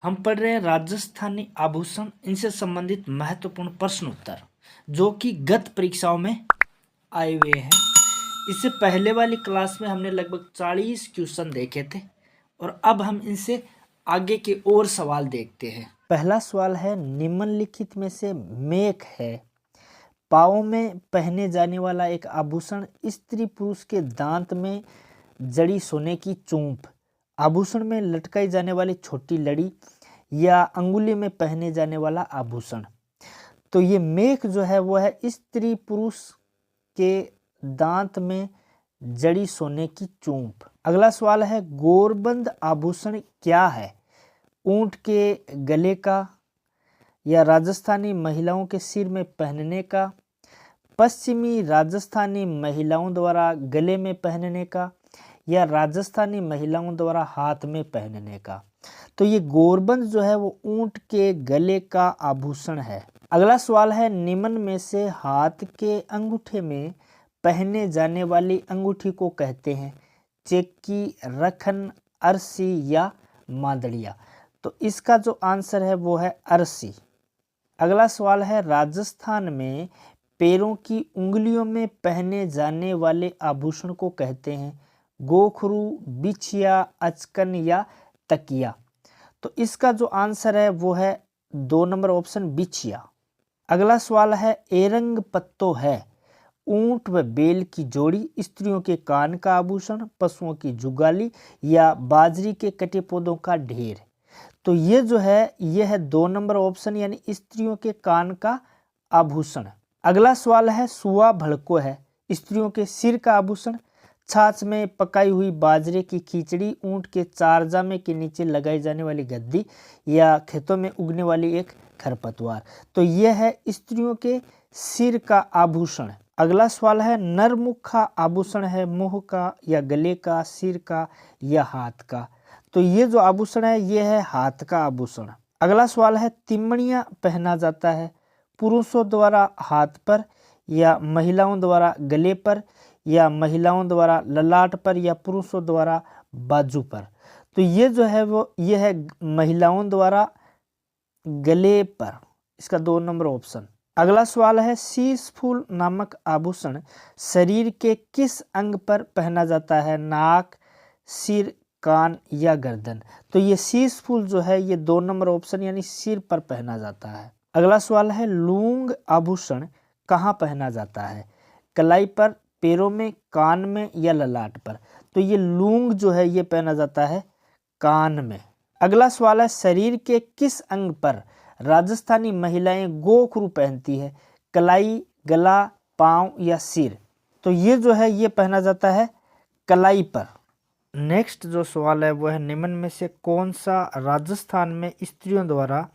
हम पढ़ रहे हैं राजस्थानी आभूषण, इनसे संबंधित महत्वपूर्ण प्रश्न उत्तर जो कि गत परीक्षाओं में आए हुए हैं। इससे पहले वाली क्लास में हमने लगभग 40 क्वेश्चन देखे थे और अब हम इनसे आगे के और सवाल देखते हैं। पहला सवाल है, निम्नलिखित में से मेख है पाँव में पहने जाने वाला एक आभूषण, स्त्री पुरुष के दांत में जड़ी सोने की चूंप, आभूषण में लटकाई जाने वाली छोटी लड़ी या अंगुली में पहने जाने वाला आभूषण। तो ये मेख जो है वो है स्त्री पुरुष के दांत में जड़ी सोने की चूंप। अगला सवाल है, गोरबंद आभूषण क्या है? ऊंट के गले का या राजस्थानी महिलाओं के सिर में पहनने का, पश्चिमी राजस्थानी महिलाओं द्वारा गले में पहनने का या राजस्थानी महिलाओं द्वारा हाथ में पहनने का। तो ये गोरबंद जो है वो ऊंट के गले का आभूषण है। अगला सवाल है, निम्न में से हाथ के अंगूठे में पहने जाने वाली अंगूठी को कहते हैं? चेक्की, रखन, अरसी या मादड़िया। तो इसका जो आंसर है वो है अरसी। अगला सवाल है, राजस्थान में पैरों की उंगलियों में पहने जाने वाले आभूषण को कहते हैं? गोखरू, बिछिया, अचकन या तकिया। तो इसका जो आंसर है वो है 2 नंबर ऑप्शन बिछिया। अगला सवाल है, एरंग पत्तो है ऊंट व बैल की जोड़ी, स्त्रियों के कान का आभूषण, पशुओं की जुगाली या बाजरी के कटे पौधों का ढेर। तो ये जो है ये है 2 नंबर ऑप्शन यानी स्त्रियों के कान का आभूषण। अगला सवाल है, सुआ भड़को है स्त्रियों के सिर का आभूषण, छाछ में पकाई हुई बाजरे की खिचड़ी, ऊंट के चार जामे के नीचे लगाई जाने वाली गद्दी या खेतों में उगने वाली एक खरपतवार। तो यह है स्त्रियों के सिर का आभूषण। अगला सवाल है, नरमुखा आभूषण है मुंह का या गले का, सिर का या हाथ का। तो ये जो आभूषण है ये है हाथ का आभूषण। अगला सवाल है, तिमणिया पहना जाता है पुरुषों द्वारा हाथ पर या महिलाओं द्वारा गले पर या महिलाओं द्वारा ललाट पर या पुरुषों द्वारा बाजू पर। तो ये जो है वो ये है महिलाओं द्वारा गले पर, इसका 2 नंबर ऑप्शन। अगला सवाल है, शीश फूल नामक आभूषण शरीर के किस अंग पर पहना जाता है? नाक, सिर, कान या गर्दन। तो ये शीश फूल जो है ये 2 नंबर ऑप्शन यानी सिर पर पहना जाता है। अगला सवाल है, लूंग आभूषण कहाँ पहना जाता है? कलाई पर, पैरों में, कान में या ललाट पर। तो ये लूंग जो है ये पहना जाता है कान में। अगला सवाल है, शरीर के किस अंग पर राजस्थानी महिलाएं गोखरू पहनती है? कलाई, गला, पांव या सिर। तो ये जो है ये पहना जाता है कलाई पर। नेक्स्ट जो सवाल है वो है, निम्न में से कौन सा राजस्थान में स्त्रियों द्वारा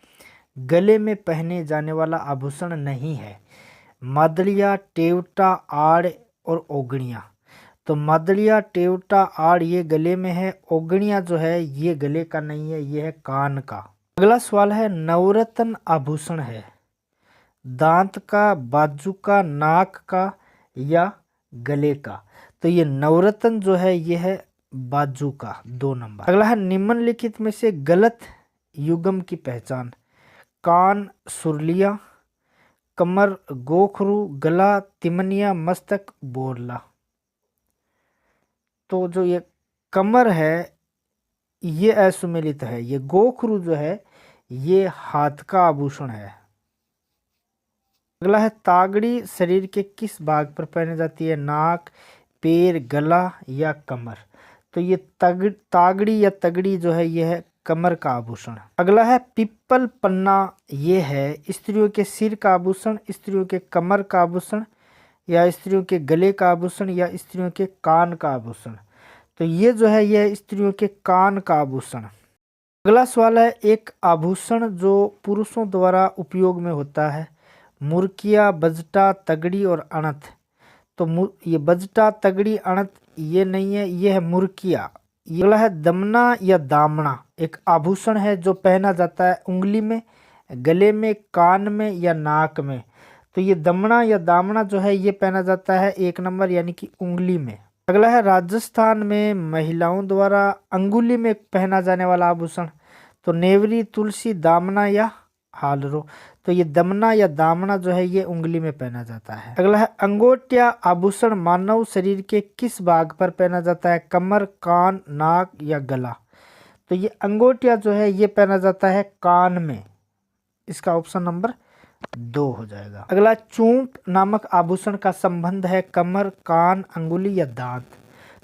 गले में पहने जाने वाला आभूषण नहीं है? मादड़िया, टेवटा, आड़ और ओगणिया। तो मादड़िया, टेवटा, आड़ ये गले में है, ओगणिया जो है ये गले का नहीं है, ये है कान का। अगला सवाल है, नवरत्न आभूषण है दांत का, बाजू का, नाक का या गले का। तो ये नवरत्न जो है ये है बाजू का, 2 नंबर। अगला है, निम्नलिखित में से गलत युग्म की पहचान? कान सुरलिया, कमर गोखरू, गला तिमनिया, मस्तक बोरला। तो जो ये कमर है ये असुमेलित है, ये गोखरू जो है ये हाथ का आभूषण है। अगला है, तागड़ी शरीर के किस भाग पर पहनी जाती है? नाक, पैर, गला या कमर। तो ये तागड़ी या तगड़ी जो है ये है कमर का आभूषण। अगला है, पिप्पल पन्ना ये है स्त्रियों के सिर का आभूषण, स्त्रियों के कमर का आभूषण या स्त्रियों के गले का आभूषण या स्त्रियों के कान का आभूषण। तो ये जो है यह स्त्रियों के कान का आभूषण। अगला सवाल है, एक आभूषण जो पुरुषों द्वारा उपयोग में होता है? मुर्किया, बजटा, तगड़ी और अणत। तो ये बजटा, तगड़ी, अणत ये नहीं है, ये है मुर्किया। अगला है, दमना या दामना एक आभूषण है जो पहना जाता है उंगली में, गले में, कान में या नाक में। तो ये दमना या दामना जो है ये पहना जाता है 1 नंबर यानी कि उंगली में। अगला है, राजस्थान में महिलाओं द्वारा अंगुली में पहना जाने वाला आभूषण? तो नेवरी, तुलसी, दामना या हालरो। तो ये दमना या दामना जो है ये उंगली में पहना जाता है। अगला है अंगूठ या आभूषण मानव शरीर के किस भाग पर पहना जाता है? कमर, कान, नाक या गला। तो ये अंगूठिया जो है ये पहना जाता है कान में। इसका ऑप्शन नंबर 2 हो जाएगा। अगला चूंप नामक आभूषण का संबंध है कमर, कान, अंगुली या दांत।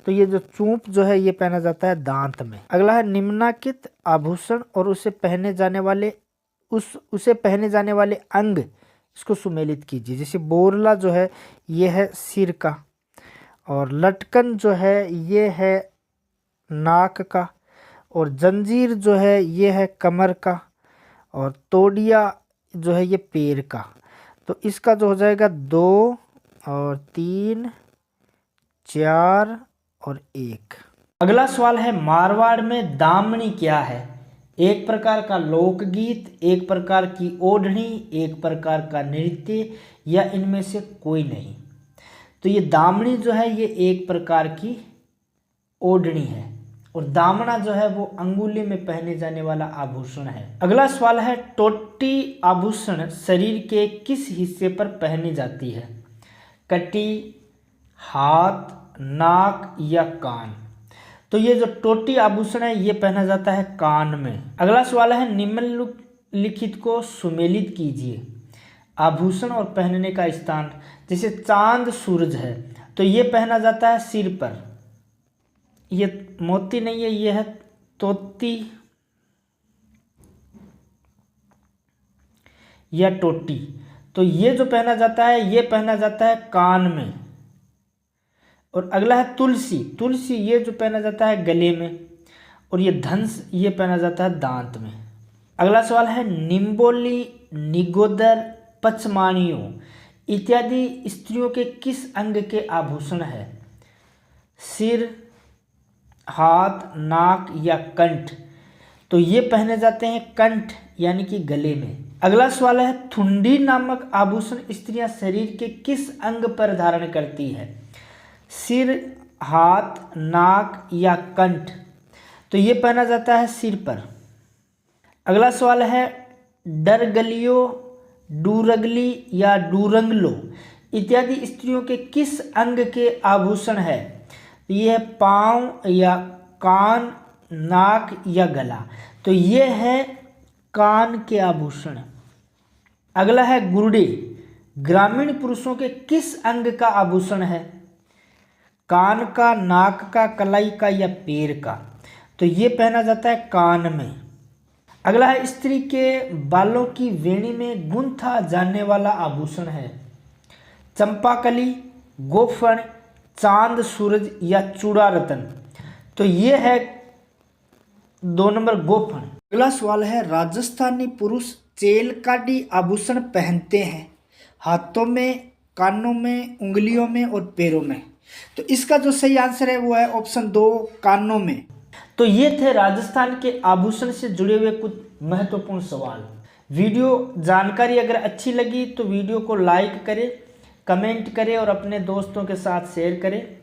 तो ये जो चूंप जो है ये पहना जाता है दांत में। अगला है निम्नलिखित आभूषण और उसे पहने जाने वाले अंग, इसको सुमेलित कीजिए। जैसे बोरला जो है ये है सिर का, और लटकन जो है ये है नाक का, और जंजीर जो है ये है कमर का, और तोड़िया जो है ये पैर का। तो इसका जो हो जाएगा 2 और 3, 4 और 1। अगला सवाल है मारवाड़ में दामनी क्या है? एक प्रकार का लोकगीत, एक प्रकार की ओढ़नी, एक प्रकार का नृत्य या इनमें से कोई नहीं। तो ये दामनी जो है ये एक प्रकार की ओढ़नी है, और दामना जो है वो अंगुली में पहने जाने वाला आभूषण है। अगला सवाल है टोटी आभूषण शरीर के किस हिस्से पर पहनी जाती है? कटी, हाथ, नाक या कान। तो ये जो टोटी आभूषण है ये पहना जाता है कान में। अगला सवाल है निम्नलिखित को सुमेलित कीजिए। आभूषण और पहनने का स्थान, जैसे चांद सूरज है तो ये पहना जाता है सिर पर। ये मोती नहीं है, ये है तोती या टोटी। तो ये जो पहना जाता है ये पहना जाता है कान में। और अगला है तुलसी। तुलसी ये जो पहना जाता है गले में, और ये धंस ये पहना जाता है दांत में। अगला सवाल है निम्बोली, निगोदर, पचमाणियों इत्यादि स्त्रियों के किस अंग के आभूषण है? सिर, हाथ, नाक या कंठ। तो ये पहने जाते हैं कंठ यानी कि गले में। अगला सवाल है थुंडी नामक आभूषण स्त्रियां शरीर के किस अंग पर धारण करती है? सिर, हाथ, नाक या कंठ। तो ये पहना जाता है सिर पर। अगला सवाल है डरगलियो, डूरगली या डूरंगलो इत्यादि स्त्रियों के किस अंग के आभूषण है? ये है पाँव या कान, नाक या गला। तो ये है कान के आभूषण। अगला है गुरडे, ग्रामीण पुरुषों के किस अंग का आभूषण है? कान का, नाक का, कलाई का या पैर का। तो ये पहना जाता है कान में। अगला है स्त्री के बालों की वेणी में गूंथा जाने वाला आभूषण है? चंपाकली, गोफन, चांद सूरज या चूड़ा रतन। तो ये है 2 नंबर गोफन। अगला सवाल है राजस्थानी पुरुष चेलकाडी आभूषण पहनते हैं हाथों में, कानों में, उंगलियों में और पैरों में। तो इसका जो सही आंसर है वो है ऑप्शन 2 कानों में। तो ये थे राजस्थान के आभूषण से जुड़े हुए कुछ महत्वपूर्ण सवाल। वीडियो जानकारी अगर अच्छी लगी तो वीडियो को लाइक करें, कमेंट करें और अपने दोस्तों के साथ शेयर करें।